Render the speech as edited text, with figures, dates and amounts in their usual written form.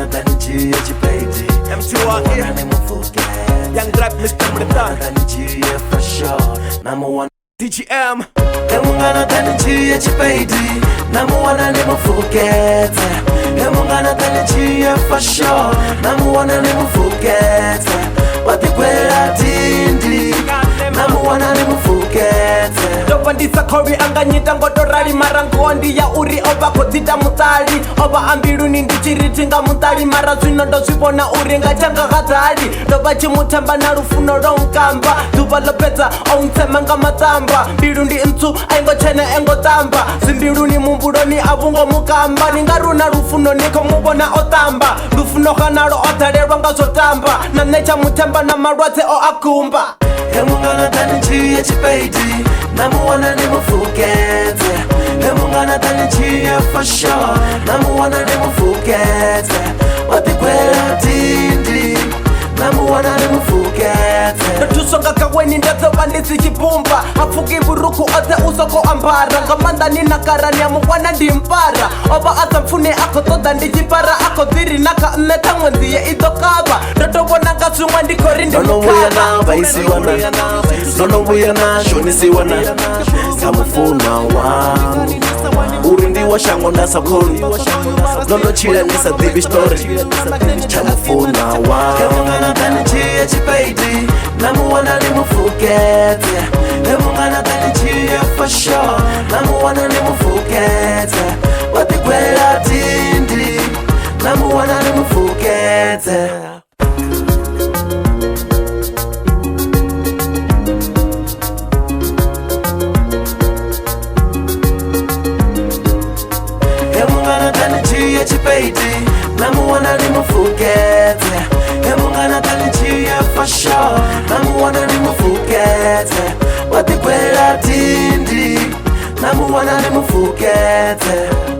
Tanijia Chipaidi M2R Young Rap Mr. Mritan Tanijia for sure Number one DGM Emungana Tanijia Chipaidi Number one and Mufukete Emungana Tanijia for sure Number one and Mufukete Watikwela Tindi Number one and Mufukete Ndisa kori anganyita ngotorali marangondi ya uri oba kodita mutali oba ambiru nindichiritinga mutali mara zwino ndozvibona uri ngachanga gatali ndoba chimutemba na rufuno ronkamba duva lopedza ontsema nga matamba mbilu ndi ntsu aingochena engotamba zimbilu ni mumbuloni avungo mukamba ningaruna rufuno niko mubona otamba rufuno kanalo otalelwa ngazotamba na necha mutemba na malwadze o akumba Emungana Tanijia Chipaidi Number one and Mufukete Emungana Tanijia for sure Number one and Mufukete Watikwela Tindi Number one and Mufukete Ndotusonga kaweni ndazoba ndisichipumba Hafuki buruku ote usoko ambara Ngamanda nina karani ya mukwana ndimpara Oba ata mfune ako toda ndichipara Ako dhiri naka mmeta mwenziye idokaba Ndotobona ngasumwa ndikori ndi mukaba Nono wuyana baisi wana Nono wuyana shonisi wana Samufuna wangu Urindi wa shango nasa koni Nono chile nisa divi story Chamufuna wangu Emungana Tanijia Chipaidi Number one and Mufukete Emungana Tanijia for sure Number one and Mufukete Watikwela Tindi Number one and Mufukete Emungana Tanijia Chipaidi Number one and Mufukete Emungana Tanijia for sure Number one and Mufukete Watikwela Tindi Number one and Mufukete